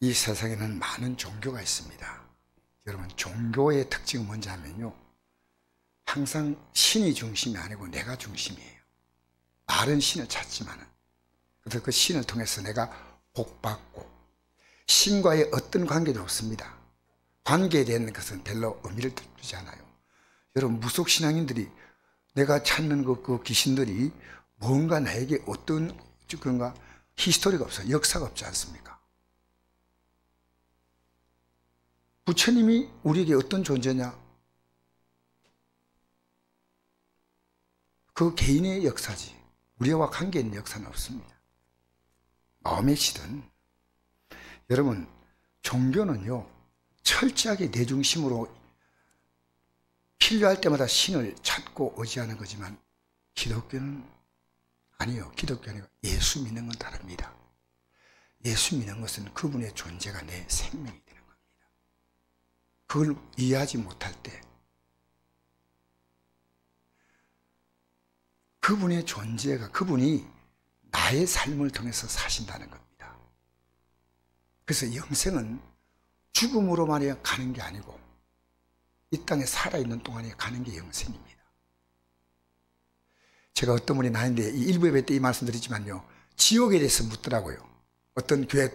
이 세상에는 많은 종교가 있습니다. 여러분, 종교의 특징은 뭔지 하면요, 항상 신이 중심이 아니고 내가 중심이에요. 말은 신을 찾지만은, 그래서 그 신을 통해서 내가 복받고, 신과의 어떤 관계도 없습니다. 관계에 대한 것은 별로 의미를 두지 않아요. 여러분, 무속신앙인들이 내가 찾는 그 귀신들이 뭔가 나에게 어떤 그런가 히스토리가 없어요. 역사가 없지 않습니까? 부처님이 우리에게 어떤 존재냐? 그 개인의 역사지 우리와 관계 있는 역사는 없습니다. 마음의 시든 여러분, 종교는요 철저하게 내 중심으로 필요할 때마다 신을 찾고 의지하는 거지만 기독교는 아니요. 기독교는 예수 믿는 건 다릅니다. 예수 믿는 것은 그분의 존재가 내 생명이 되는 겁니다. 그걸 이해하지 못할 때 그분의 존재가, 그분이 나의 삶을 통해서 사신다는 겁니다. 그래서 영생은 죽음으로만 가는 게 아니고 이 땅에 살아있는 동안에 가는 게 영생입니다. 제가 어떤 분이 나는데 이 일부 예배 때 이 말씀 드리지만요, 지옥에 대해서 묻더라고요. 어떤 교회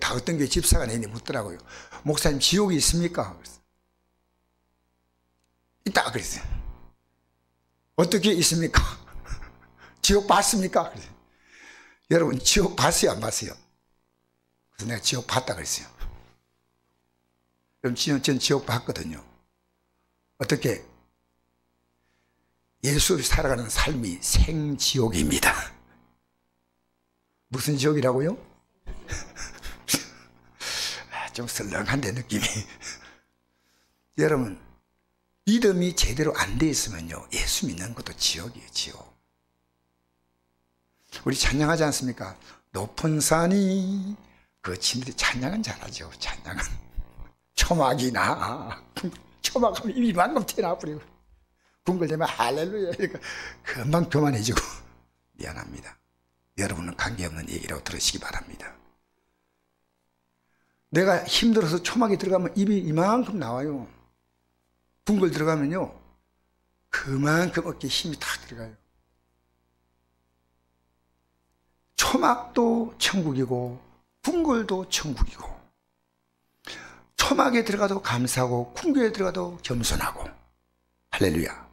집사가 내니 묻더라고요. 목사님, 지옥이 있습니까? 그랬어요. 있다 그랬어요. 어떻게 있습니까? 지옥 봤습니까? 그랬어요. 여러분, 지옥 봤어요, 안 봤어요? 그래서 내가 지옥 봤다 그랬어요. 그럼 전 지옥 봤거든요. 어떻게? 예수를 살아가는 삶이 생지옥입니다. 무슨 지옥이라고요? 좀 썰렁한데 느낌이. 여러분, 믿음이 제대로 안 돼 있으면요 예수 믿는 것도 지옥이에요. 지옥. 우리 찬양하지 않습니까? 높은 산이, 그 친들이 찬양은 잘하죠. 찬양은 초막이나 초막하면 입이 만큼 튀어나와버리고 붕글대면 할렐루야 이러니까 금방 교만해지고. 미안합니다. 여러분은 관계없는 얘기라고 들으시기 바랍니다. 내가 힘들어서 초막에 들어가면 입이 이만큼 나와요. 붕글 들어가면요 그만큼 어깨에 힘이 탁 들어가요. 초막도 천국이고 궁궐도 천국이고, 초막에 들어가도 감사하고 궁궐에 들어가도 겸손하고. 할렐루야.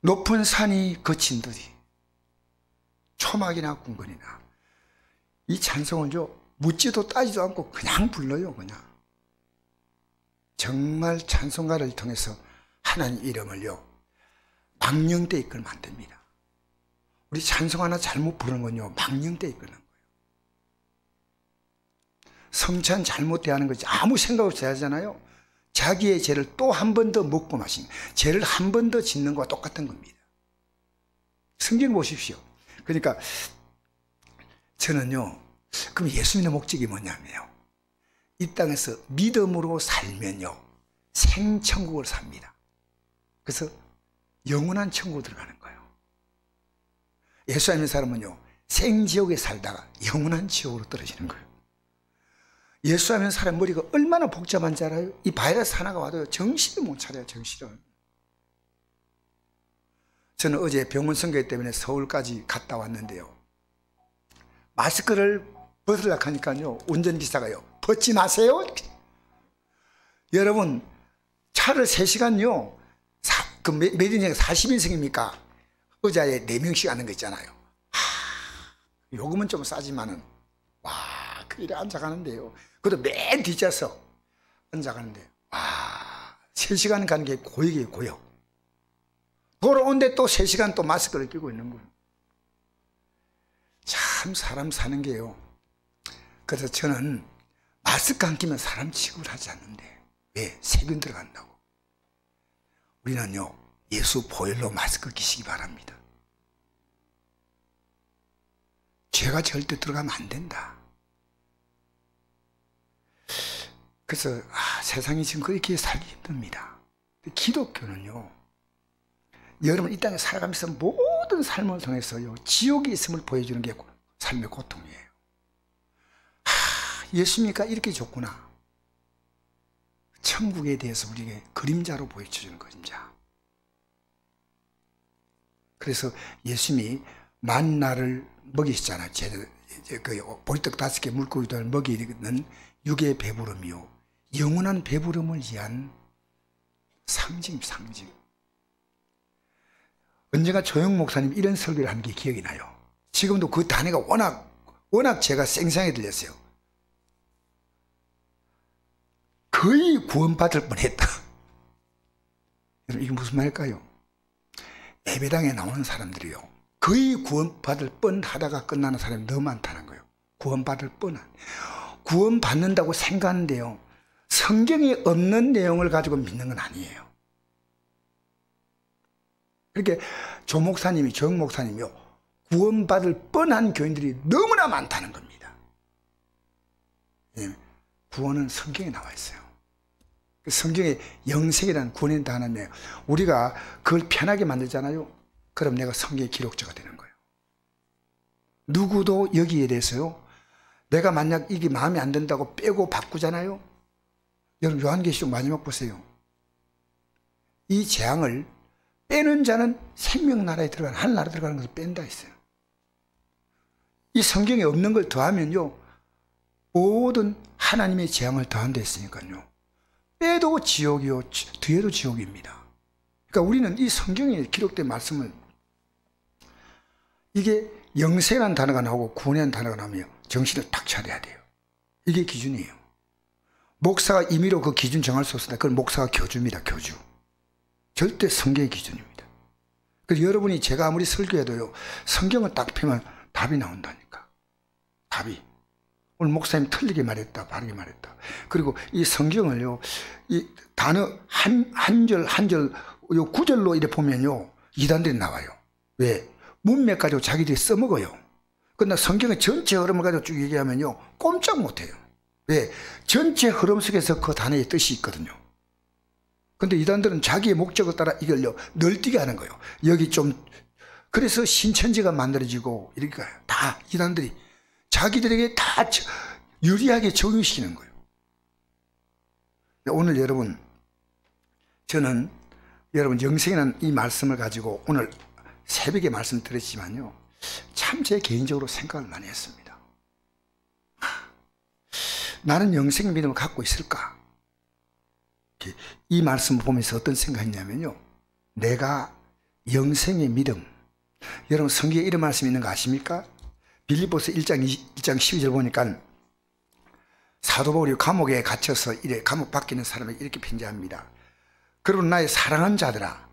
높은 산이 거친들이 초막이나 궁궐이나 이 찬송을 묻지도 따지도 않고 그냥 불러요. 그냥 정말 찬송가를 통해서 하나님 이름을요 망령돼 이끌면 안 됩니다. 우리 찬송 하나 잘못 부르는 건요 망령돼 이끄는 거예요. 성찬 잘못 대하는 거지 아무 생각 없이 하잖아요. 자기의 죄를 또 한 번 더 먹고 마신, 죄를 한 번 더 짓는 것과 똑같은 겁니다. 성경 보십시오. 그러니까 저는요, 그럼 예수님의 목적이 뭐냐면요, 이 땅에서 믿음으로 살면요 생천국을 삽니다. 그래서 영원한 천국으로 들어가는 거예요. 예수 안 믿는 사람은요 생지옥에 살다가 영원한 지옥으로 떨어지는 거예요. 예수 안 믿는 사람 머리가 얼마나 복잡한지 알아요? 이 바이러스 하나가 와도 정신을 못 차려요. 정신을. 저는 어제 병원 선교 때문에 서울까지 갔다 왔는데요, 마스크를 벗으려고 하니까요 운전기사가요 벗지 마세요. 여러분, 차를 3시간요 몇 인승 40인승입니까? 의자에 4명씩 앉는 거 있잖아요. 요금은 좀 싸지만은 와, 그 일에 앉아가는데요, 그것도 맨 뒷좌석 앉아가는데 와, 3시간 가는 게 고역이에요. 고역. 돌아오는데 또 3시간 또 마스크를 끼고 있는 거예요. 참 사람 사는 게요. 그래서 저는 마스크 안 끼면 사람 취급을 하지 않는데, 왜? 세균 들어간다고. 우리는요 예수 보혈로 마스크 끼시기 바랍니다. 죄가 절대 들어가면 안 된다. 그래서 세상이 지금 그렇게 살기 힘듭니다. 기독교는요 여러분 이 땅에 살아가면서 모든 삶을 통해서요 지옥이 있음을 보여주는 게 삶의 고통이에요. 예수님이니까 이렇게 좋구나. 천국에 대해서 우리에게 그림자로 보여주는 그림자. 그래서 예수님이 만나를 먹이시잖아요. 그 보리떡 5개 물고기들 먹이는 육의 배부름이요, 영원한 배부름을 위한 상징. 언젠가 조영 목사님 이런 설교를 한 게 기억이 나요. 지금도 그 단어가 워낙 제가 생생하게 들렸어요. 거의 구원받을 뻔했다. 여러분, 이게 무슨 말일까요? 예배당에 나오는 사람들이요, 거의 구원받을 뻔하다가 끝나는 사람이 너무 많다는 거예요. 구원받을 뻔한. 구원받는다고 생각하는데요, 성경에 없는 내용을 가지고 믿는 건 아니에요. 이렇게 조 목사님이, 조영 목사님이요, 구원받을 뻔한 교인들이 너무나 많다는 겁니다. 구원은 성경에 나와 있어요. 성경에 영생이라는 구원의 단어인데 우리가 그걸 편하게 만들잖아요. 그럼 내가 성경의 기록자가 되는 거예요. 누구도 여기에 대해서요, 내가 만약 이게 마음에 안 든다고 빼고 바꾸잖아요. 여러분, 요한계시록 마지막 보세요. 이 재앙을 빼는 자는 생명나라에 들어가는, 하늘나라에 들어가는 것을 뺀다 했어요. 이 성경에 없는 걸 더하면요, 모든 하나님의 재앙을 더한다 했으니까요, 빼도 지옥이요, 뒤에도 지옥입니다. 그러니까 우리는 이 성경에 기록된 말씀을, 이게 영생이라는 단어가 나오고 구원이라는 단어가 나오면 정신을 딱 차려야 돼요. 이게 기준이에요. 목사가 임의로 그 기준 정할 수 없습니다. 그건 목사가 교주입니다. 교주. 절대 성경의 기준입니다. 그래서 여러분이 제가 아무리 설교해도요, 성경을 딱 펴면 답이 나온다니까. 답이. 오늘 목사님 틀리게 말했다, 바르게 말했다. 그리고 이 성경을요, 이 단어 한 절, 요 구절로 이렇게 보면요, 이단들이 나와요. 왜? 문맥 가지고 자기들이 써먹어요. 그러나 성경의 전체 흐름을 가지고 쭉 얘기하면요, 꼼짝 못해요. 왜? 전체 흐름 속에서 그 단어의 뜻이 있거든요. 근데 이단들은 자기의 목적을 따라 이걸요, 널뛰게 하는 거예요. 여기 좀, 그래서 신천지가 만들어지고, 이렇게 다 이단들이 자기들에게 다 유리하게 적용시키는 거예요. 오늘 여러분, 저는 여러분 영생이라는 이 말씀을 가지고 오늘 새벽에 말씀 드렸지만요, 참 제 개인적으로 생각을 많이 했습니다. 나는 영생 믿음을 갖고 있을까? 이 말씀을 보면서 어떤 생각이냐면요, 내가 영생의 믿음, 여러분 성경에 이런 말씀이 있는 거 아십니까? 빌립보서 1장 12절 보니까 사도 바울이 감옥에 갇혀서 이래 감옥 밖에 있는 사람에게 이렇게 편지합니다. 그러나 나의 사랑하는 자들아,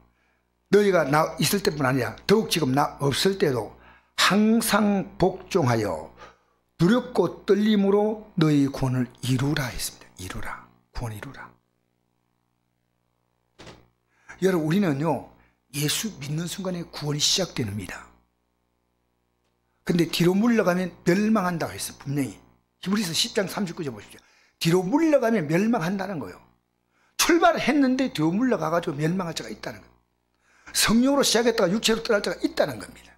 너희가 나 있을 때뿐 아니라 더욱 지금 나 없을 때도 항상 복종하여 두렵고 떨림으로 너희 구원을 이루라 했습니다. 이루라. 구원 이루라. 여러분, 우리는요, 예수 믿는 순간에 구원이 시작됩니다. 근데 뒤로 물러가면 멸망한다고 했어요. 분명히 히브리서 10장 39절 보십시오. 뒤로 물러가면 멸망한다는 거예요. 출발을 했는데 뒤로 물러가가지고 멸망할 자가 있다는 거예요. 성령으로 시작했다가 육체로 떠날 자가 있다는 겁니다.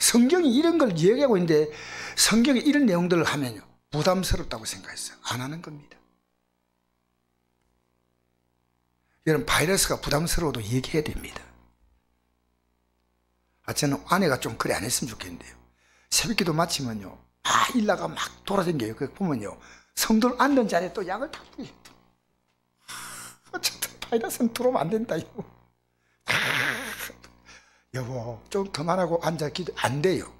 성경이 이런 걸 얘기하고 있는데 성경에 이런 내용들을 하면요, 부담스럽다고 생각했어요. 안 하는 겁니다. 여러분, 바이러스가 부담스러워도 얘기해야 됩니다. 저는 아내가 좀 그래 안 했으면 좋겠는데요, 새벽기도 마치면요, 일나가 막 돌아다녀요. 그 보면요, 성도를 앉는 자리에 또 약을 다 뿌려요. 어쨌든 바이러스는 들어오면 안 된다, 이거. 여보, 좀 그만하고 앉아 기도 안 돼요.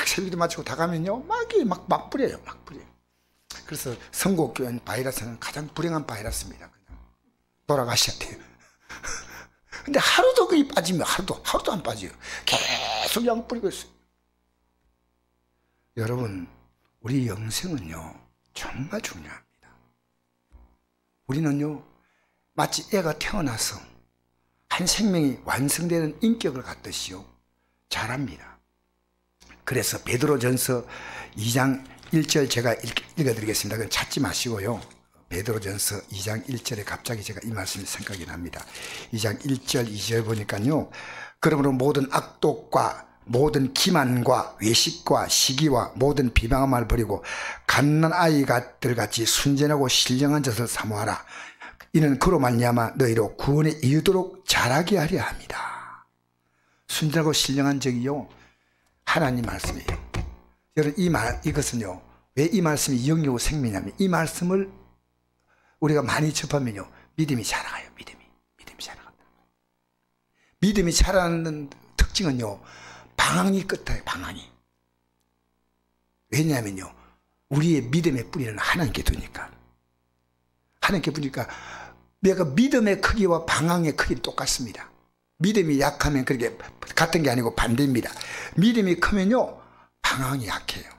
새벽기도 마치고 다 가면요, 막 뿌려요. 막 뿌려요. 그래서 선곡교회는 바이러스는 가장 불행한 바이러스입니다. 그냥 돌아가셔야 돼요. 근데 하루도 그게 빠지면 하루도 안 빠져요. 계속 약 뿌리고 있어요. 여러분, 우리 영생은요, 정말 중요합니다. 우리는요, 마치 애가 태어나서 한 생명이 완성되는 인격을 갖듯이요, 잘합니다. 그래서 베드로전서 2장 1절 제가 읽어드리겠습니다. 그건 찾지 마시고요, 베드로전서 2장 1절에 갑자기 제가 이 말씀이 생각이 납니다. 2장 1절 2절 보니까요, 그러므로 모든 악독과 모든 기만과 외식과 시기와 모든 비방한 말을 버리고 갓난 아이들 같이 순전하고 신령한 젖을 사모하라. 이는 그로 말미암아 너희로 구원에 이르도록 자라게 하려 합니다. 순전하고 신령한 적이요, 하나님 말씀이에요. 여러분, 이것은요, 왜 이 말씀이 영이고 생명이냐면, 이 말씀을 우리가 많이 접하면요, 믿음이 자라가요. 믿음이 자라간다. 믿음이 자라는 특징은요, 방황이 끝이에요. 방황이. 왜냐하면요, 우리의 믿음의 뿌리는 하나님께 두니까. 하나님께 두니까 내가 믿음의 크기와 방황의 크기는 똑같습니다. 믿음이 약하면 그렇게 같은 게 아니고 반대입니다. 믿음이 크면요, 방황이 약해요.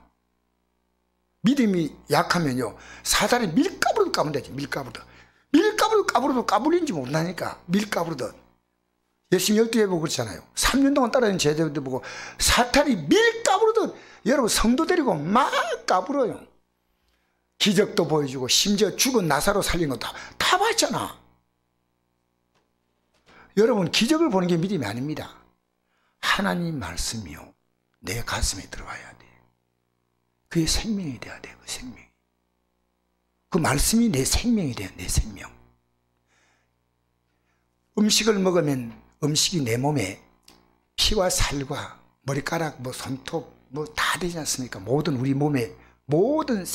믿음이 약하면요, 사다리 밀가루도 까면 되지. 밀가루도 까불어도 까불린지 못하니까. 밀가루도 열심히 12회 보고 그렇잖아요. 3년 동안 따라다니는 제자들도 보고 사탄이 밀가부르듯 여러분 성도 데리고 막 까불어요. 기적도 보여주고 심지어 죽은 나사로 살린 거 다 봤잖아. 여러분, 기적을 보는 게 믿음이 아닙니다. 하나님 말씀이요, 내 가슴에 들어와야 돼. 그게 생명이 돼야 돼. 그 생명. 그 말씀이 내 생명이 돼요. 내 생명. 음식을 먹으면 음식이 내 몸에 피와 살과 머리카락, 손톱 다 되지 않습니까? 모든 우리 몸에 모든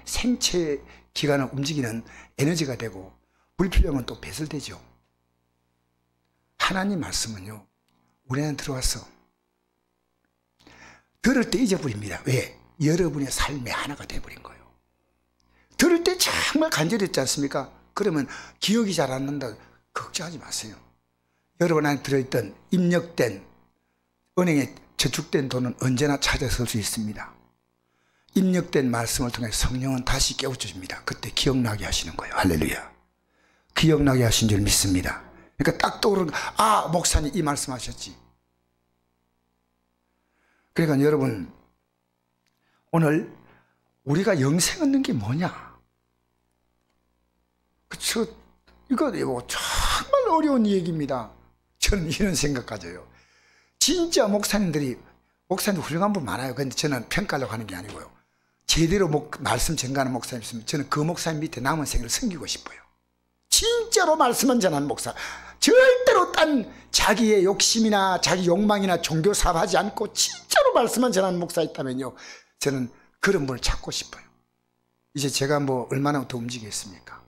생체 기관을 움직이는 에너지가 되고 불필요한 건 또 배설되죠. 하나님 말씀은요, 우리한테 들어와서 들을 때 잊어버립니다. 왜? 여러분의 삶의 하나가 되어버린 거예요. 들을 때 정말 간절했지 않습니까? 그러면 기억이 잘 안 난다. 걱정하지 마세요. 여러분 안에 들어있던 입력된 은행에 저축된 돈은 언제나 찾아설 수 있습니다. 입력된 말씀을 통해 성령은 다시 깨우쳐줍니다. 그때 기억나게 하시는 거예요. 할렐루야. 기억나게 하신 줄 믿습니다. 그러니까 딱 떠오르는, 아, 목사님 이 말씀하셨지. 그러니까 여러분, 오늘 우리가 영생 얻는 게 뭐냐? 그쵸? 이거 정말 어려운 얘기입니다. 저는 이런 생각 가져요. 진짜 목사님들 훌륭한 분 많아요. 근데 저는 평가하려고 하는 게 아니고요. 제대로 말씀 전가하는 목사님 있으면 저는 그 목사님 밑에 남은 생을 섬기고 싶어요. 진짜로 말씀은 전하는 목사. 절대로 딴 자기의 욕심이나 자기 욕망이나 종교 사업하지 않고 진짜로 말씀만 전하는 목사 있다면요, 저는 그런 분을 찾고 싶어요. 이제 제가 얼마나 더 움직이겠습니까?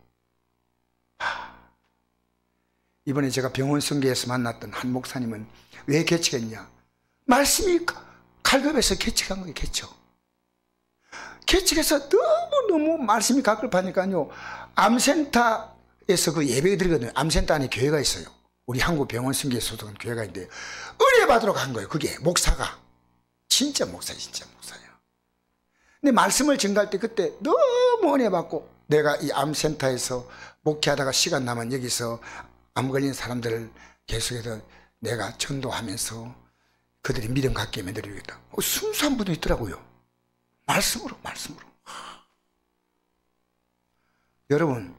이번에 제가 병원 성교에서 만났던 한 목사님은 왜 개척했냐? 말씀이 갈급해서 개척한 거예요. 개척해서 너무 말씀이 갈급하니까요, 암센터에서 그 예배 드리거든요. 암센터 안에 교회가 있어요. 우리 한국 병원 성교에 소속한 교회가 있는데 의뢰 받으러 간 거예요. 그게 목사가 진짜 목사예요. 근데 말씀을 전가할 때 그때 너무 은혜 받고, 내가 이 암센터에서 목회하다가 시간 나면 여기서 암 걸린 사람들을 계속해서 내가 전도하면서 그들이 믿음 갖게 만들어주겠다. 순수한 분도 있더라고요. 말씀으로. 여러분,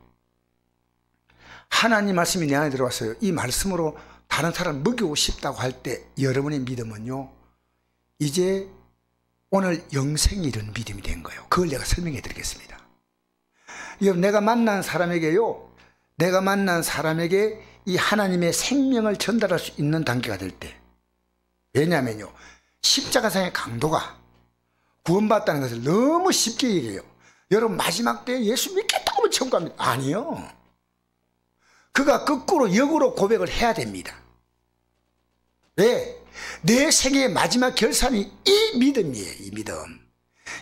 하나님 말씀이 내 안에 들어왔어요. 이 말씀으로 다른 사람을 먹이고 싶다고 할 때 여러분의 믿음은요, 이제 오늘 영생이 이런 믿음이 된 거예요. 그걸 내가 설명해 드리겠습니다. 여러분, 내가 만난 사람에게 이 하나님의 생명을 전달할 수 있는 단계가 될 때, 왜냐하면요, 십자가상의 강도가 구원받았다는 것을 너무 쉽게 얘기해요. 여러분, 마지막 때 예수 믿겠다고 하면 천국 갑니다. 아니요. 그가 거꾸로 역으로 고백을 해야 됩니다. 왜? 내 생애의 마지막 결산이 이 믿음이에요.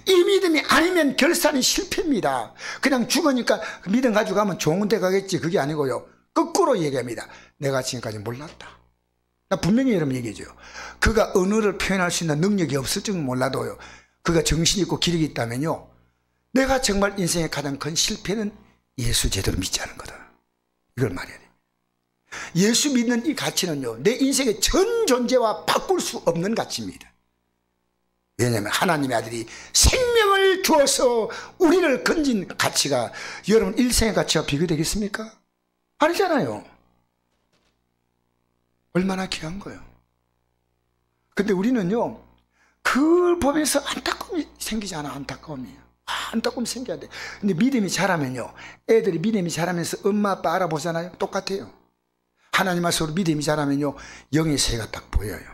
이 믿음이 아니면 결산이 실패입니다. 그냥 죽으니까 믿음 가지고 가면 좋은 데 가겠지, 그게 아니고요, 거꾸로 얘기합니다. 내가 지금까지 몰랐다. 나 분명히 여러분 얘기해줘요. 그가 언어를 표현할 수 있는 능력이 없을 줄은 몰라도요, 그가 정신이 있고 기력이 있다면요, 내가 정말 인생의 가장 큰 실패는 예수 제대로 믿지 않은 거다. 이걸 말해야 돼. 예수 믿는 이 가치는요, 내 인생의 전 존재와 바꿀 수 없는 가치입니다. 왜냐하면 하나님의 아들이 생명을 주어서 우리를 건진 가치가 여러분 일생의 가치와 비교되겠습니까? 아니잖아요. 얼마나 귀한 거예요. 근데 우리는요, 그걸 보면서 안타까움이 생기지 않아. 안타까움이. 안타까움이 생겨야 돼. 근데 믿음이 자라면요, 애들이 믿음이 자라면서 엄마 아빠 알아보잖아요. 똑같아요. 하나님 말씀으로 믿음이 자라면요, 영의 새가 딱 보여요.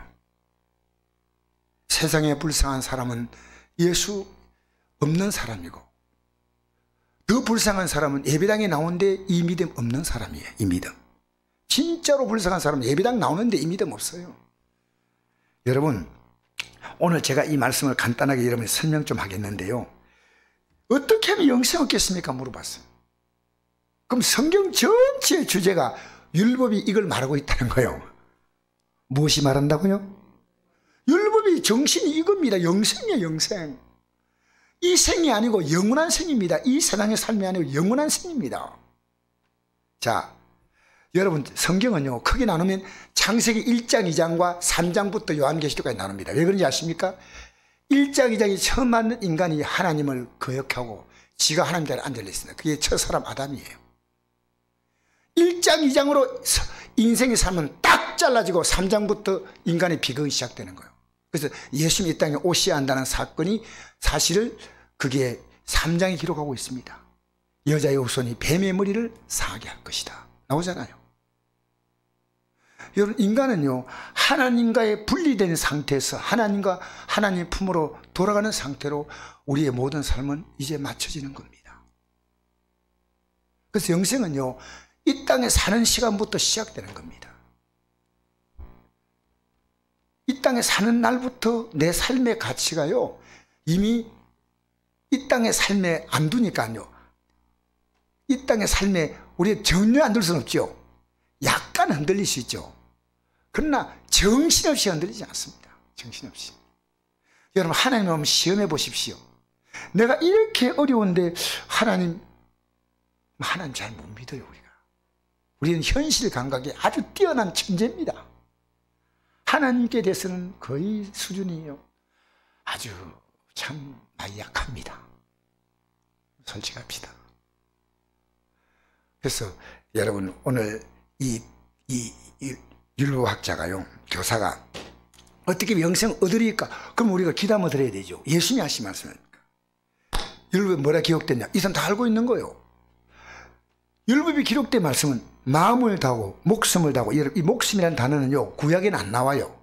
세상에 불쌍한 사람은 예수 없는 사람이고, 더 불쌍한 사람은 예배당에 나오는데 이 믿음 없는 사람이에요. 이 믿음. 진짜로 불쌍한 사람은 예배당 나오는데 이 믿음 없어요. 여러분, 오늘 제가 이 말씀을 간단하게 여러분이 설명 좀 하겠는데요, 어떻게 하면 영생 얻겠습니까? 물어봤어요. 그럼 성경 전체의 주제가 율법이 이걸 말하고 있다는 거예요. 무엇이 말한다고요? 율법이 정신이 이겁니다. 영생이에요. 영생. 이 생이 아니고 영원한 생입니다. 이 세상의 삶이 아니고 영원한 생입니다. 자, 여러분, 성경은요, 크게 나누면 창세기 1장 2장과 3장부터 요한계시록까지 나눕니다. 왜 그런지 아십니까? 1장 2장이 처음 만든 인간이 하나님을 거역하고 지가 하나님 자리에 앉아있습니다. 그게 첫 사람 아담이에요. 1장 2장으로 인생의 삶은 딱 잘라지고 3장부터 인간의 비극이 시작되는 거예요. 그래서 예수님이 이 땅에 오셔야 한다는 사건이 사실을 그게 3장에 기록하고 있습니다. 여자의 후손이 뱀의 머리를 상하게 할 것이다. 나오잖아요. 여러분, 인간은요, 하나님과의 분리된 상태에서 하나님과 하나님의 품으로 돌아가는 상태로 우리의 모든 삶은 이제 맞춰지는 겁니다. 그래서 영생은요, 이 땅에 사는 시간부터 시작되는 겁니다. 이 땅에 사는 날부터 내 삶의 가치가요, 이미 이 땅의 삶에 안 두니까요, 이 땅의 삶에 우리가 전혀 안 들 수는 없죠. 약간 흔들릴 수 있죠. 그러나 정신없이 흔들리지 않습니다. 정신없이. 여러분, 하나님 한번 시험해 보십시오. 내가 이렇게 어려운데 하나님 잘 못 믿어요. 우리는 현실 감각이 아주 뛰어난 천재입니다. 하나님께 대해서는 거의 수준이요, 아주 참 많이 약합니다. 솔직합시다. 그래서 여러분, 오늘 이 율법학자가요, 교사가 어떻게 영생 얻으리까? 그럼 우리가 기도하면 드려야 되죠. 예수님이 하신 말씀이니까. 율법에 뭐라 기록됐냐? 이 사람 다 알고 있는 거예요. 율법이 기록된 말씀은 마음을 다하고 목숨을 다하고, 이 목숨이라는 단어는요, 구약에는 안 나와요.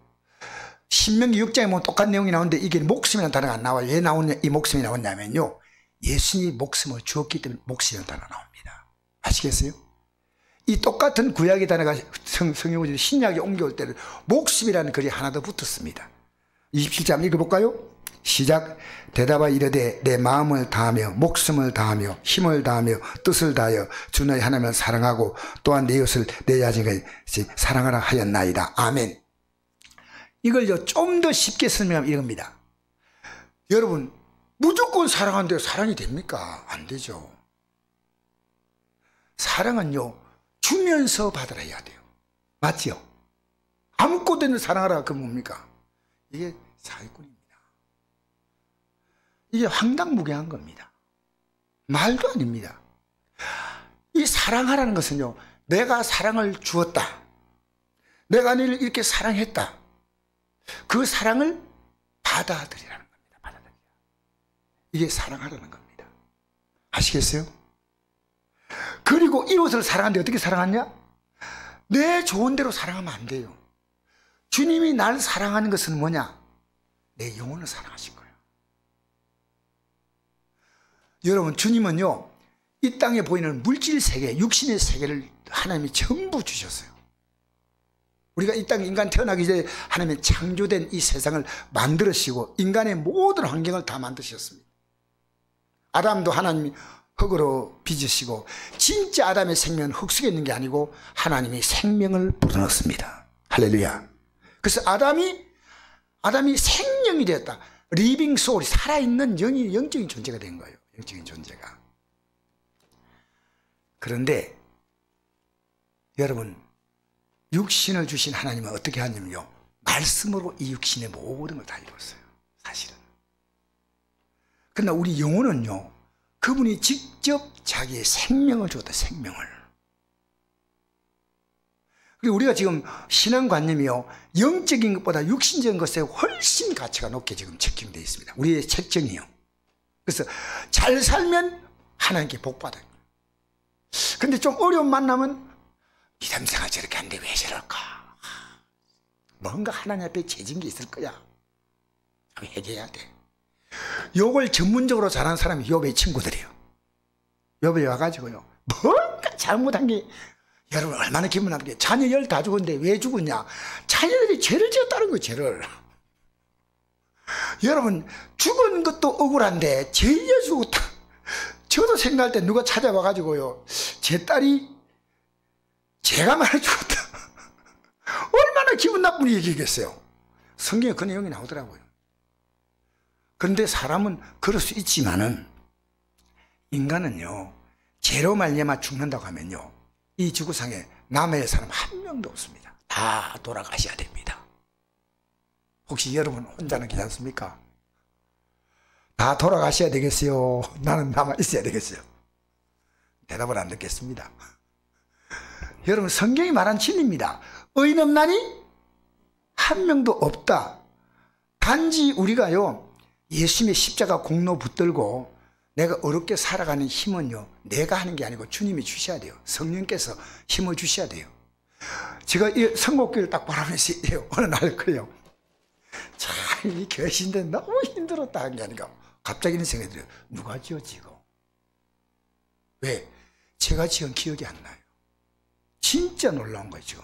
신명기 6장에 보면 똑같은 내용이 나오는데 이게 목숨이라는 단어가 안 나와요. 왜 나오냐, 이 목숨이 나왔냐면요, 예수님이 목숨을 주었기 때문에 목숨이라는 단어가 나옵니다. 아시겠어요? 이 똑같은 구약의 단어가 성경을 신약에 옮겨올 때는 목숨이라는 글이 하나 더 붙었습니다. 27장 읽어볼까요? 시작. 대답하여 이르되 내 마음을 다하며 목숨을 다하며 힘을 다하며 뜻을 다하여 주 너희 하나님을 사랑하고 또한 내 이웃을 내 자신을 사랑하라 하였나이다. 아멘. 이걸요, 좀 더 쉽게 설명하면 이겁니다. 여러분, 무조건 사랑하는데 사랑이 됩니까? 안 되죠. 사랑은요, 주면서 받으라 해야 돼요. 맞죠? 아무것도 없는 사랑하라, 그 뭡니까? 이게 사기꾼입니다. 이게 황당무계한 겁니다. 말도 아닙니다. 이 사랑하라는 것은요, 내가 사랑을 주었다, 내가 너를 이렇게 사랑했다, 그 사랑을 받아들이라는 겁니다. 받아들이라. 이게 사랑하라는 겁니다. 아시겠어요? 그리고 이웃을 사랑하는데 어떻게 사랑하냐? 내 좋은 대로 사랑하면 안 돼요. 주님이 날 사랑하는 것은 뭐냐? 내 영혼을 사랑하신 거예요. 여러분, 주님은요, 이 땅에 보이는 물질 세계, 육신의 세계를 하나님이 전부 주셨어요. 우리가 이 땅에 인간 태어나기 전에 하나님의 창조된 이 세상을 만들으시고 인간의 모든 환경을 다 만드셨습니다. 아담도 하나님이 흙으로 빚으시고, 진짜 아담의 생명은 흙 속에 있는 게 아니고 하나님이 생명을 불어넣습니다. 할렐루야. 그래서 아담이 생명이 되었다. 리빙 소울이 살아있는 영적인 존재가 된 거예요. 영적인 존재가. 그런데 여러분, 육신을 주신 하나님은 어떻게 하냐면요, 말씀으로 이 육신의 모든 걸 다 이뤘어요. 사실은. 그러나 우리 영혼은요, 그분이 직접 자기의 생명을 줬다. 생명을. 그리고 우리가 지금 신앙관념이요, 영적인 것보다 육신적인 것에 훨씬 가치가 높게 지금 책정되어 있습니다. 우리의 책정이요. 그래서 잘 살면 하나님께 복 받아요. 근데 좀 어려운 만나면 믿음생활 저렇게 하는데 왜 저럴까? 뭔가 하나님 앞에 죄진 게 있을 거야. 회개해야 돼. 욕을 전문적으로 잘하는 사람이 욥의 친구들이에요. 욥에 와가지고요, 뭔가 잘못한 게, 여러분 얼마나 기분 나쁘게, 자녀 10 다 죽었는데 왜 죽었냐? 자녀들이 죄를 지었다는 거예요. 죄를. 여러분 죽은 것도 억울한데 죄 죽었다. 저도 생각할 때 누가 찾아와가지고요, 제 딸이 죄가 많이 죽었다. 얼마나 기분 나쁜 얘기겠어요. 성경에 그 내용이 나오더라고요. 그런데 사람은 그럴 수 있지만은, 인간은요, 죄로 말미암아 죽는다고 하면요, 이 지구상에 남의 사람 한 명도 없습니다. 다 돌아가셔야 됩니다. 혹시 여러분 혼자는 괜찮습니까? 다 돌아가셔야 되겠어요? 나는 남아 있어야 되겠어요? 대답을 안 듣겠습니다. 여러분, 성경이 말한 진리입니다. 의인 없나니 한 명도 없다. 단지 우리가요, 예수님의 십자가 공로 붙들고 내가 어렵게 살아가는 힘은요, 내가 하는 게 아니고 주님이 주셔야 돼요. 성령께서 힘을 주셔야 돼요. 제가 이 선곡교회를 딱 바라면서 어느 날 그래요, 참 이 교회인데 너무 힘들었다 한 게 아니라 갑자기 이런 생각이 들어요. 누가 지었지 이거? 왜? 제가 지은 기억이 안 나요. 진짜 놀라운 거예요. 지금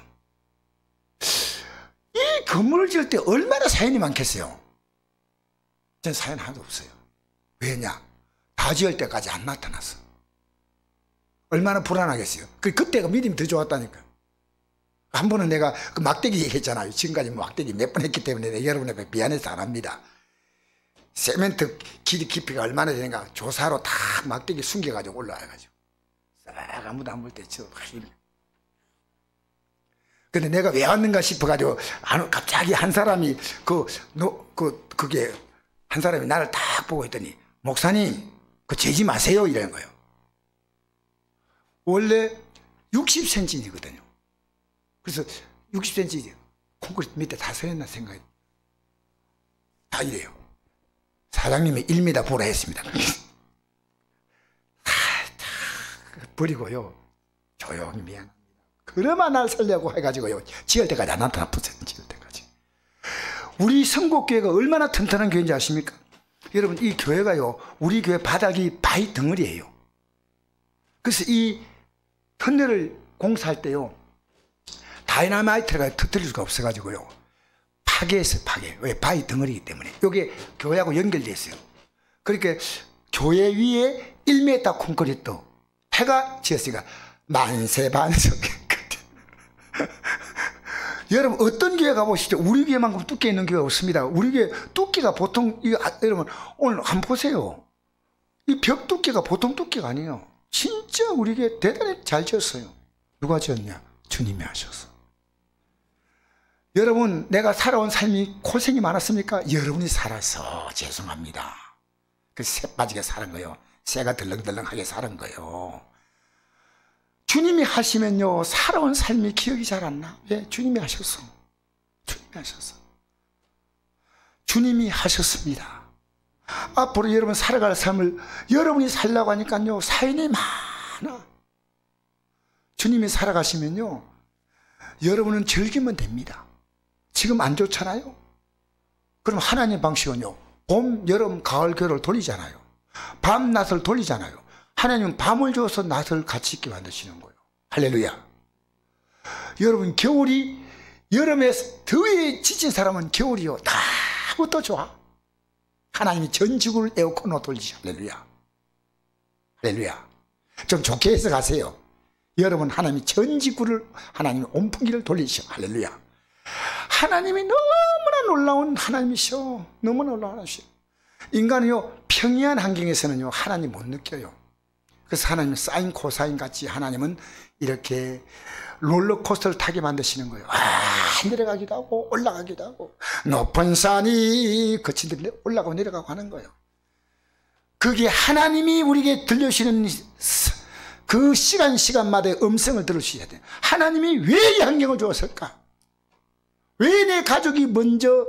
이 건물을 지을 때 얼마나 사연이 많겠어요? 전 사연 하나도 없어요. 왜냐? 다 지을 때까지 안 나타났어. 얼마나 불안하겠어요. 그때가 믿음이 더 좋았다니까. 한 번은 내가 그 막대기 얘기했잖아요. 지금까지 막대기 몇 번 했기 때문에 내가 여러분에게 미안해서 안 합니다. 세멘트 길이 깊이가 얼마나 되는가 조사로 다 막대기 숨겨가지고 올라와가지고 싹 아무도 안 볼 때 저 근데 내가 왜 왔는가 싶어가지고 갑자기 한 사람이 그게 한 사람이 나를 딱 보고 있더니, 목사님 그 재지 마세요 이러는 거예요. 원래 60cm이거든요. 그래서 60cm 콘크리트 밑에 다 서였나 생각해. 다 이래요. 사장님이 1m 보라 했습니다. 버리고요, 조용히 미안합니다. 그러면 날 살려고 해가지고요, 지을 때까지 안 나타났어요. 지을 때까지. 우리 선곡교회가 얼마나 튼튼한 교회인지 아십니까? 여러분, 이 교회가요, 우리 교회 바닥이 바위 덩어리예요. 그래서 이 터널을 공사할 때요, 다이나마이트가 터뜨릴 수가 없어가지고요, 파괴했어요. 파괴. 왜? 바위 덩어리이기 때문에. 이게 교회하고 연결되어 있어요. 그러니까 교회 위에 1m 콘크리트 해가 지었으니까 만세반석. 여러분, 어떤 교회 가보시죠. 우리 교회만큼 두께 있는 교회 없습니다. 우리 교회 두께가 보통, 여러분 오늘 한번 보세요. 이 벽 두께가 보통 두께가 아니에요. 진짜 우리 교회 대단히 잘 지었어요. 누가 지었냐? 주님이 하셔서. 여러분, 내가 살아온 삶이 고생이 많았습니까? 여러분이 살아서 죄송합니다. 그 새 빠지게 사는 거예요. 새가 덜렁덜렁하게 사는 거예요. 주님이 하시면요, 살아온 삶이 기억이 잘 안 나. 왜? 주님이 하셨어. 주님이 하셨어. 주님이 하셨습니다. 앞으로 여러분 살아갈 삶을 여러분이 살려고 하니까요, 사연이 많아. 주님이 살아가시면요, 여러분은 즐기면 됩니다. 지금 안 좋잖아요? 그럼 하나님 방식은요, 봄, 여름, 가을, 겨울을 돌리잖아요. 밤, 낮을 돌리잖아요. 하나님은 밤을 줘서 낮을 같이 있게 만드시는 거예요. 할렐루야. 여러분, 겨울이, 여름에 더위에 지친 사람은 겨울이요, 나부터 좋아. 하나님이 전 지구를 에어컨으로 돌리죠. 할렐루야. 할렐루야. 좀 좋게 해서 가세요. 여러분, 하나님이 전 지구를, 하나님이 온풍기를 돌리시오. 할렐루야. 하나님이 너무나 놀라운 하나님이시오. 너무나 놀라운 하시오. 인간이요, 평이한 환경에서는요, 하나님 못 느껴요. 그래서 하나님은 사인 코사인 같이 하나님은 이렇게 롤러코스터를 타게 만드시는 거예요. 내려가기도 하고 올라가기도 하고, 높은 산이 거친데 올라가고 내려가고 하는 거예요. 그게 하나님이 우리에게 들려주시는 그 시간마다 음성을 들으셔야 돼요. 하나님이 왜 이 환경을 주었을까? 왜 내 가족이 먼저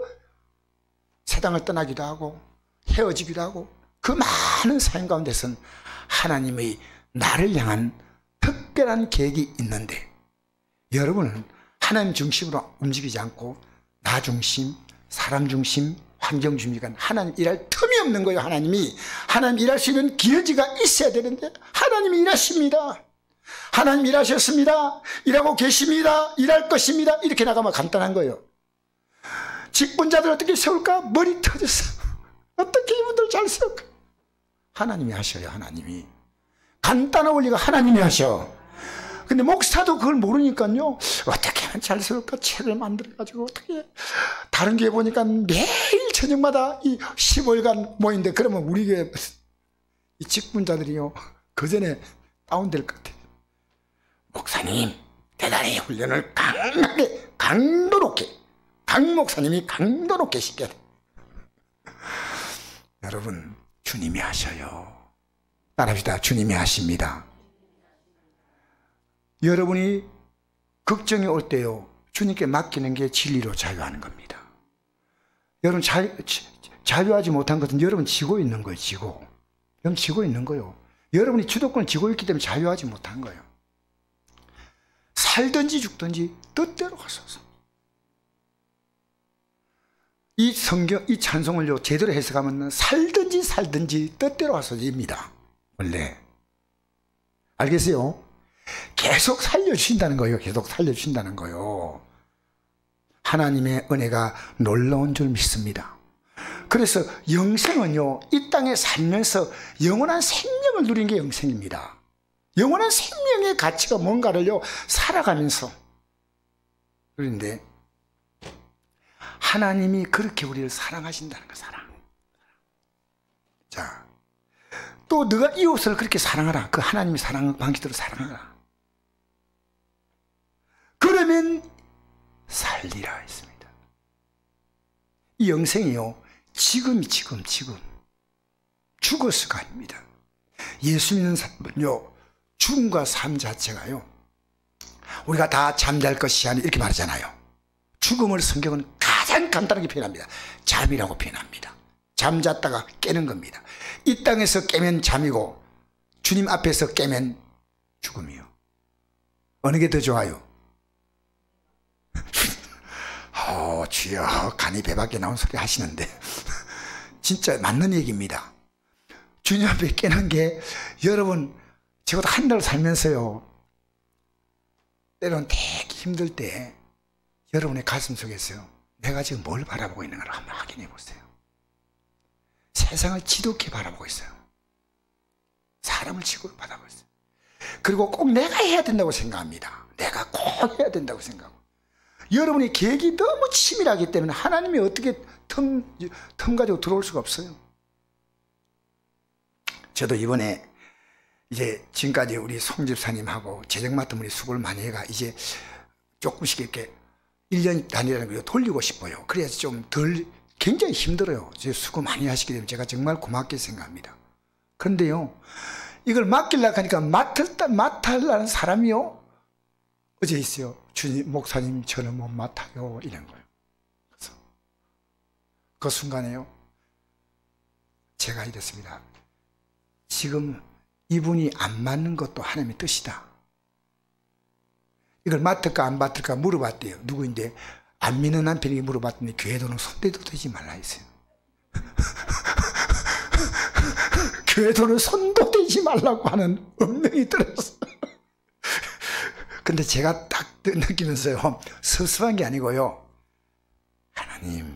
세상을 떠나기도 하고 헤어지기도 하고 그 많은 사연 가운데서는 하나님의 나를 향한 특별한 계획이 있는데 여러분은 하나님 중심으로 움직이지 않고 나 중심, 사람 중심, 환경 중심이니까 하나님 일할 틈이 없는 거예요. 하나님 일할 수 있는 기여지가 있어야 되는데 하나님이 일하십니다. 하나님 일하셨습니다. 일하고 계십니다. 일할 것입니다. 이렇게 나가면 간단한 거예요. 직분자들 어떻게 세울까? 머리 터졌어. 어떻게 이분들 잘 세울까? 하나님이 하셔요. 하나님이. 간단한 원리가 하나님이 하셔. 근데 목사도 그걸 모르니까요. 어떻게 하면 잘 세울까? 책을 만들어가지고 어떻게. 다른 교회 보니까 매일 저녁마다 이 15일간 모인데 그러면 우리 교회 이 직분자들이요. 그 전에 다운될 것 같아요. 목사님 대단히 훈련을 강하게 강도 높게 강 목사님이 강도 높게 시켜야 돼. 여러분 주님이 하셔요. 따라합시다. 주님이 하십니다. 여러분이 걱정이 올 때요 주님께 맡기는 게 진리로 자유하는 겁니다. 여러분 자유하지 못한 것은 여러분 지고 있는 거예요. 여러분 지고 있는 거예요. 여러분이 주도권을 지고 있기 때문에 자유하지 못한 거예요. 살든지 죽든지 뜻대로 하소서. 이 성경, 이 찬송을요 제대로 해석하면 살든지 뜻대로 하소서입니다. 원래 알겠어요? 계속 살려주신다는 거예요. 계속 살려주신다는 거예요. 하나님의 은혜가 놀라운 줄 믿습니다. 그래서 영생은요 이 땅에 살면서 영원한 생명을 누린 게 영생입니다. 영원한 생명의 가치가 뭔가를요 살아가면서. 그런데 하나님이 그렇게 우리를 사랑하신다는 거. 사랑. 자, 또 너가 이웃을 그렇게 사랑하라. 그 하나님이 사랑하는 방식대로 사랑하라. 그러면 살리라 했습니다. 이 영생이요 지금 죽어서가 아닙니다. 예수 믿는 사람은요 죽음과 삶 자체가요 우리가 다 잠잘 것이 아니 이렇게 말하잖아요. 죽음을 성경은 가장 간단하게 표현합니다. 잠이라고 표현합니다. 잠잤다가 깨는 겁니다. 이 땅에서 깨면 잠이고 주님 앞에서 깨면 죽음이요. 어느 게 더 좋아요? 주여 간이 배 밖에 나온 소리 하시는데 진짜 맞는 얘기입니다. 주님 앞에 깨는 게 여러분 적어도 한 달 살면서요 때로는 되게 힘들 때 여러분의 가슴 속에서요 내가 지금 뭘 바라보고 있는가를 한번 확인해 보세요. 세상을 지독히 바라보고 있어요. 사람을 지독히 바라보고 있어요. 그리고 꼭 내가 해야 된다고 생각합니다. 내가 꼭 해야 된다고 생각하고 여러분이 계획이 너무 치밀하기 때문에 하나님이 어떻게 틈 가지고 들어올 수가 없어요. 저도 이번에 이제 지금까지 우리 송 집사님하고 재정 맡은 분이 수고를 많이 해가 이제 조금씩 이렇게 1년 단위라는 걸 돌리고 싶어요. 그래서 좀 덜 굉장히 힘들어요. 제 수고 많이 하시기 때문에 제가 정말 고맙게 생각합니다. 그런데요 이걸 맡기려고 하니까 맡으려는 사람이요 어제 있어요. 주님 목사님 저는 못 맡아요 이런 거예요. 그래서 그 순간에요 제가 이랬습니다. 지금 이분이 안 맞는 것도 하나님의 뜻이다. 이걸 맡을까 안 맡을까 물어봤대요. 누구인데 안 믿는 남편에게 물어봤더니 교회도는 손대도 되지 말라 했어요. 교회도는 손도 대지 말라고 하는 엄명이 들었어요. 근데 제가 딱 느끼면서요 섭섭한 게 아니고요 하나님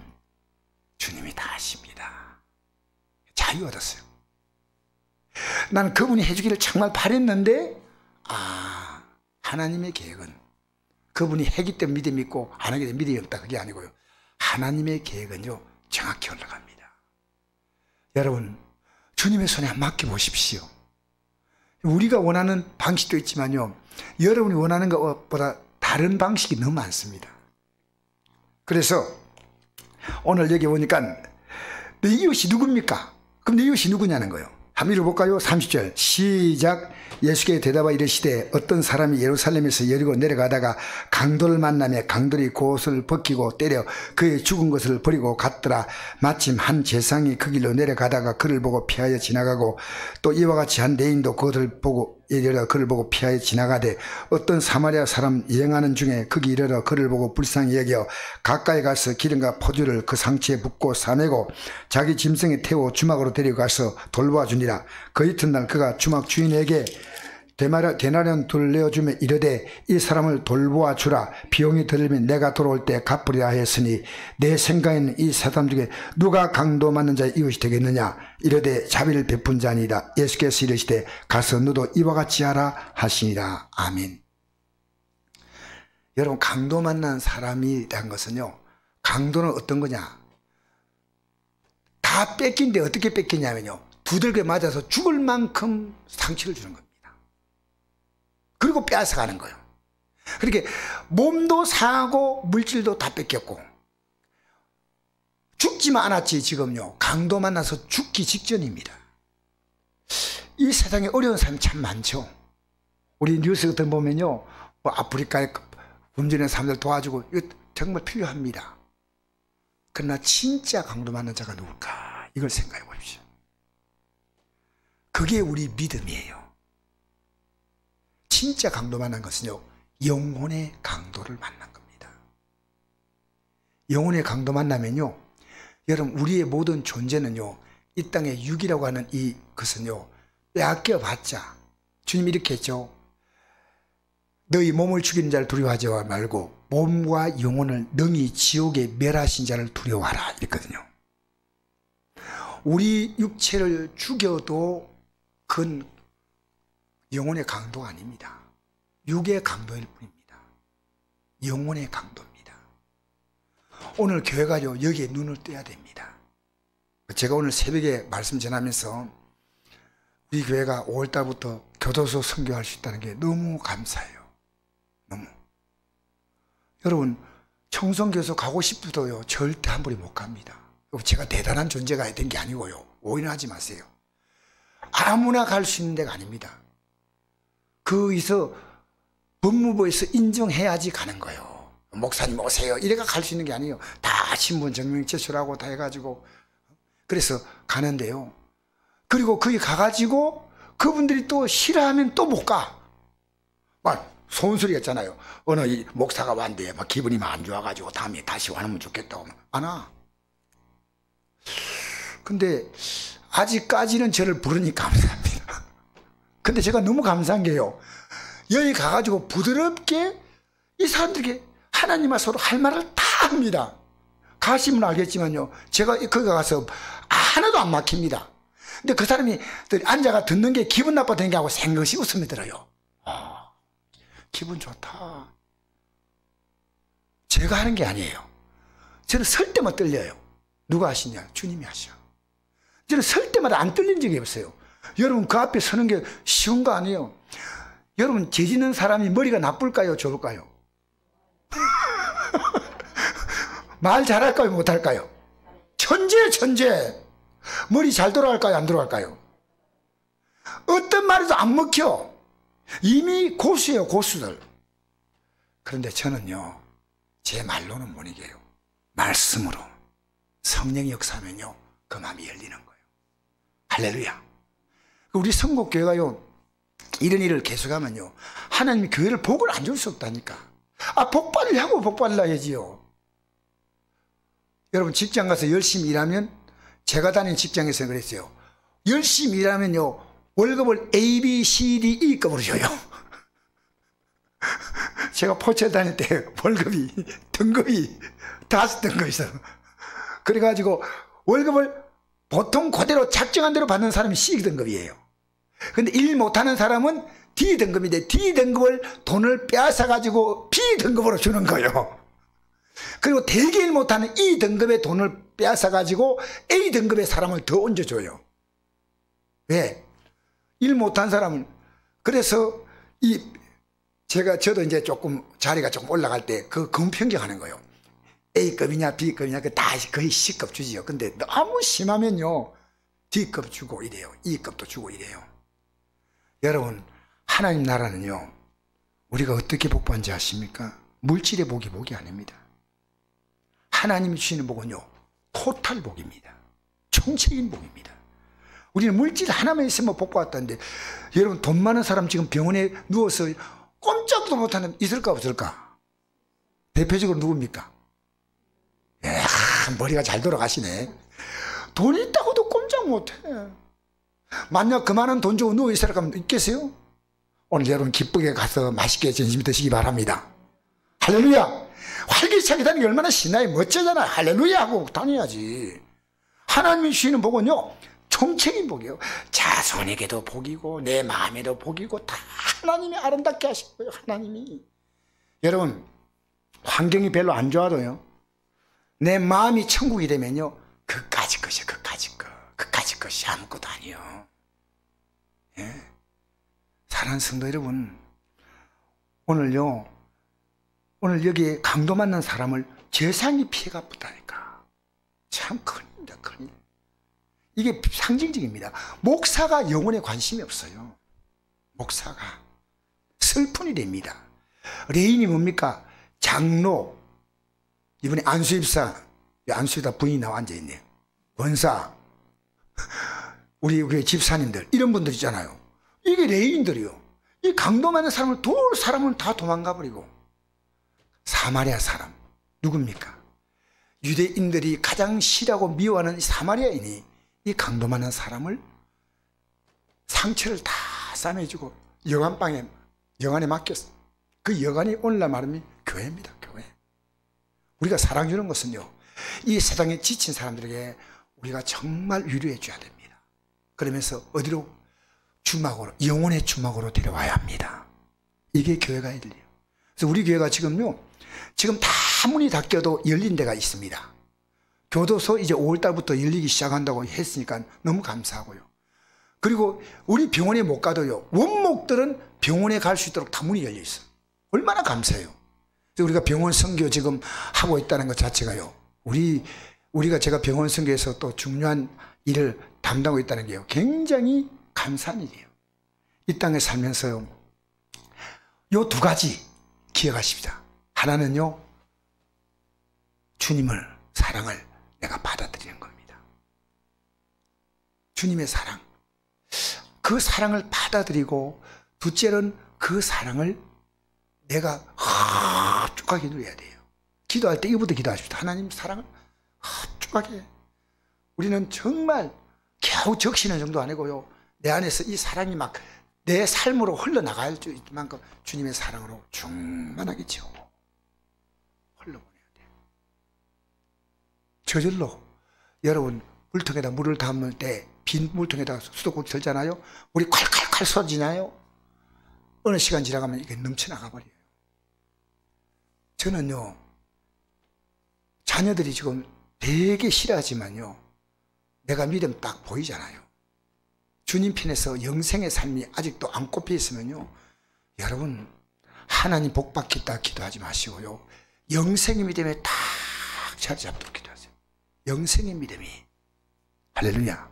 주님이 다 하십니다. 자유 얻었어요. 난 그분이 해주기를 정말 바랬는데 하나님의 계획은 그분이 하기 때문에 믿음이 있고 안 하기 때문에 믿음이 없다 그게 아니고요 하나님의 계획은요 정확히 올라갑니다. 여러분 주님의 손에 맡겨보십시오. 우리가 원하는 방식도 있지만요 여러분이 원하는 것보다 다른 방식이 너무 많습니다. 그래서 오늘 여기 오니까 내 이웃이 누굽니까? 그럼 내 이웃이 누구냐는 거예요. 한번 읽어볼까요? 30절 시작. 예수께 대답하여 이르시되 어떤 사람이 예루살렘에서 여리고 내려가다가 강도를 만나며 강도이 그 옷을 벗기고 때려 그의 죽은 것을 버리고 갔더라. 마침 한 제상이 그 길로 내려가다가 그를 보고 피하여 지나가고 또 이와 같이 한 레인도 그것을 보고 이르러 그를 보고 피하여 지나가되 어떤 사마리아 사람 여행하는 중에 거기 이르러 그를 보고 불쌍히 여겨 가까이 가서 기름과 포도를 그 상처에 붓고 싸매고 자기 짐승에 태워 주막으로 데려가서 돌보아 주니라. 그 이튿날 그가 주막 주인에게 데나리온 둘 내어주며 이르되 이 사람을 돌보아 주라. 비용이 들면 내가 돌아올 때 갚으리라 하였으니 내 생각에는 이 사람 중에 누가 강도 맞는 자의 이웃이 되겠느냐. 이르되 자비를 베푼 자니라. 예수께서 이르시되 가서 너도 이와 같이 하라 하시니라. 아멘. 여러분, 강도 만난 사람이란 것은요, 강도는 어떤 거냐, 다 뺏긴데 어떻게 뺏기냐면요, 두들겨 맞아서 죽을 만큼 상처를 주는 겁니다. 그리고 빼앗아가는 거예요. 그렇게 몸도 상하고 물질도 다 뺏겼고 죽지만 않았지. 지금요, 강도 만나서 죽기 직전입니다. 이 세상에 어려운 사람이 참 많죠. 우리 뉴스 같은 거 보면요, 뭐 아프리카에 굶주리는 사람들 도와주고 이거 정말 필요합니다. 그러나 진짜 강도 만난 자가 누굴까, 이걸 생각해 보십시오. 그게 우리 믿음이에요. 진짜 강도 만난 것은요, 영혼의 강도를 만난 겁니다. 영혼의 강도 만나면요, 여러분, 우리의 모든 존재는요, 이 땅의 육이라고 하는 이것은요, 빼앗겨 봤자, 주님이 이렇게 했죠. 너희 몸을 죽이는 자를 두려워하지 말고 몸과 영혼을 능히 지옥에 멸하신 자를 두려워하라, 이랬거든요. 우리 육체를 죽여도 그건 영혼의 강도가 아닙니다. 육의 강도일 뿐입니다. 영혼의 강도입니다. 오늘 교회가요, 여기에 눈을 떼야 됩니다. 제가 오늘 새벽에 말씀 전하면서 우리 교회가 5월달부터 교도소 선교할 수 있다는 게 너무 감사해요. 너무. 여러분, 청송교도소 가고 싶어도요, 절대 함부로 못 갑니다. 제가 대단한 존재가 된 게 아니고요, 오인하지 마세요. 아무나 갈 수 있는 데가 아닙니다. 거기서 법무부에서 인정해야지 가는 거예요. 목사님 오세요, 이래가 갈 수 있는 게 아니에요. 다 신분 증명 제출하고 다 해가지고 그래서 가는데요, 그리고 거기 가가지고 그분들이 또 싫어하면 또 못 가. 막 소문소리가 있잖아요. 어느 이 목사가 왔는데 막 기분이 막 안 좋아가지고 다음에 다시 와면 좋겠다고 안 와. 근데 아직까지는 저를 부르니 감사합니다. 근데 제가 너무 감사한 게요, 여기 가가지고 부드럽게 이 사람들에게 하나님과 서로 할 말을 다 합니다. 가시면 알겠지만요, 제가 거기 가서 하나도 안 막힙니다. 근데 그 사람이 앉아가 듣는 게 기분 나빠지는 게 하고 생것이 웃음이 들어요. 기분 좋다. 제가 하는 게 아니에요. 저는 설 때만 떨려요. 누가 하시냐? 주님이 하셔. 저는 설 때마다 안 떨린 적이 없어요. 여러분, 그 앞에 서는 게 쉬운 거 아니에요. 여러분, 죄 짓는 사람이 머리가 나쁠까요? 좋을까요? 말 잘할까요? 못할까요? 천재. 머리 잘 돌아갈까요? 안 돌아갈까요? 어떤 말에도 안 먹혀. 이미 고수예요, 고수들. 그런데 저는요, 제 말로는 못 이겨요. 말씀으로 성령이 역사하면요, 그 마음이 열리는 거예요. 할렐루야. 우리 성곡교회가요, 이런 일을 계속하면요, 하나님이 교회를 복을 안 줄 수 없다니까. 복받으려 하고 복받으려 해야지요. 여러분, 직장 가서 열심히 일하면, 제가 다닌 직장에서 그랬어요. 열심히 일하면요, 월급을 A, B, C, D, E급으로 줘요. 제가 포철 다닐 때 월급이 등급이 5등급 있어요. 그래가지고 월급을 보통 그대로 작정한 대로 받는 사람이 C등급이에요. 근데 일 못하는 사람은 D등급인데 D등급을 돈을 빼앗아가지고 B등급으로 주는 거예요. 그리고 되게 일 못하는 E등급의 돈을 빼앗아가지고 A등급의 사람을 더 얹어줘요. 왜? 일 못한 사람은. 그래서 저도 이제 조금 자리가 조금 올라갈 때 그 금평경하는 거예요. A급이냐 B급이냐 다 거의 C급 주지요. 근데 너무 심하면요, D급 주고 이래요. E급도 주고 이래요. 여러분, 하나님 나라는요, 우리가 어떻게 복받는지 아십니까? 물질의 복이 아닙니다. 하나님이 주시는 복은요, 토탈 복입니다. 총체적인 복입니다. 우리는 물질 하나만 있으면 복받았다는데, 여러분, 돈 많은 사람 지금 병원에 누워서 꼼짝도 못하는 있을까 없을까? 대표적으로 누굽니까? 머리가 잘 돌아가시네. 돈 있다고도 꼼짝 못해. 만약 그만한 돈 주고 누워 있으라 하면 있겠어요? 오늘 여러분 기쁘게 가서 맛있게 점심 드시기 바랍니다. 할렐루야. 활기차게 다니는 게 얼마나 신나요. 멋지잖아. 할렐루야 하고 다녀야지. 하나님이 주시는 복은요, 총체적인 복이에요. 자손에게도 복이고 내 마음에도 복이고 다 하나님이 아름답게 하신 거예요. 하나님이. 여러분, 환경이 별로 안 좋아도요, 내 마음이 천국이 되면요, 그까짓 것이야. 그까짓 것이 아무것도 아니요. 예? 사랑하는 성도 여러분, 오늘 여기 강도 만난 사람을 재상이 피해가 붙다니까. 참 큰일입니다. 큰일. 이게 상징적입니다. 목사가 영혼에 관심이 없어요. 목사가 슬픈 일입니다. 레인이 뭡니까? 장로, 이번에 안수입사, 안수입사 부인이 나와 앉아있네요. 원사, 우리 교회 집사님들, 이런 분들 있잖아요. 이게 레인들이요. 이 강도 많은 사람을 도울 사람은 다 도망가 버리고. 사마리아 사람 누굽니까? 유대인들이 가장 싫어하고 미워하는 사마리아인이 이 강도 많은 사람을 상처를 다 싸매주고 여관방에, 여관에 맡겼어. 그 여관이 오늘날 말하면 교회입니다. 교회. 우리가 사랑 주는 것은요, 이 세상에 지친 사람들에게 우리가 정말 위로해 줘야 됩니다. 그러면서 어디로? 주막으로, 영혼의 주막으로 데려와야 합니다. 이게 교회가 일이에요. 그래서 우리 교회가 지금 다 문이 닫혀도 열린 데가 있습니다. 교도소 이제 5월달부터 열리기 시작한다고 했으니까 너무 감사하고요. 그리고 우리 병원에 못 가도요, 원목들은 병원에 갈 수 있도록 다 문이 열려 있어요. 얼마나 감사해요. 그래서 우리가 병원 선교 지금 하고 있다는 것 자체가요, 우리가 제가 병원 선교에서 또 중요한 일을 담당하고 있다는 게요, 굉장히 감사한 일이에요. 이 땅에 살면서요, 요 두 가지 기억하십시다. 하나는요, 주님을, 사랑을 내가 받아들이는 겁니다. 주님의 사랑, 그 사랑을 받아들이고, 둘째는 그 사랑을 내가 흡족하게 누려야 돼요. 기도할 때 이거부터 기도하십시다. 하나님 사랑을 흡족하게. 우리는 정말 겨우 적시는 정도 아니고요, 내 안에서 이 사랑이 막 내 삶으로 흘러나갈 수 있을 만큼 주님의 사랑으로 충만하게 채우고 흘러보내야 돼요. 저절로 여러분 물통에다 물을 담을 때 빈 물통에다 수도꼭지 들잖아요. 물이 콸콸콸 쏟아지나요? 어느 시간 지나가면 이게 넘쳐나가 버려요. 저는요, 자녀들이 지금 되게 싫어하지만요, 내가 믿음 딱 보이잖아요. 주님 편에서 영생의 삶이 아직도 안 꼽혀 있으면요, 여러분 하나님 복 받겠다 기도하지 마시고요, 영생의 믿음에 딱 자리 잡도록 기도하세요. 영생의 믿음이. 할렐루야.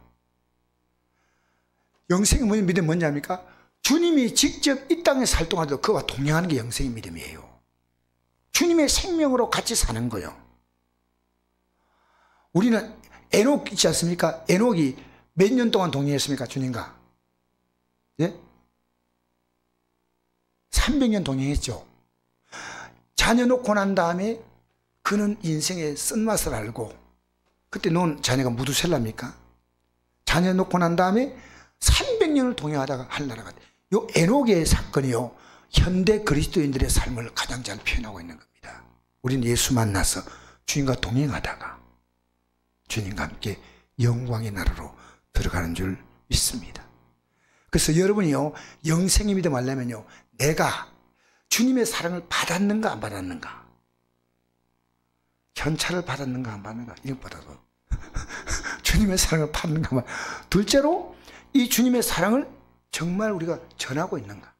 영생의 믿음이 뭐냐입니까? 주님이 직접 이 땅에 살 동안도 그와 동행하는 게 영생의 믿음이에요. 주님의 생명으로 같이 사는 거예요. 우리는 에녹 있지 않습니까? 에녹이 몇 년 동안 동행했습니까? 주님과. 예? 300년 동행했죠. 자녀 놓고 난 다음에 그는 인생의 쓴맛을 알고, 그때 놓은 자녀가 무두셀라입니까? 자녀 놓고 난 다음에 300년을 동행하다가 하늘나라가 돼. 요 에녹의 사건이요, 현대 그리스도인들의 삶을 가장 잘 표현하고 있는 겁니다. 우리는 예수 만나서 주님과 동행하다가 주님과 함께 영광의 나라로 들어가는 줄 믿습니다. 그래서 여러분이요, 영생의 믿음 하려면요, 내가 주님의 사랑을 받았는가 안 받았는가, 현찰을 받았는가 안 받는가, 이것보다도 주님의 사랑을 받는가. 둘째로 이 주님의 사랑을 정말 우리가 전하고 있는가.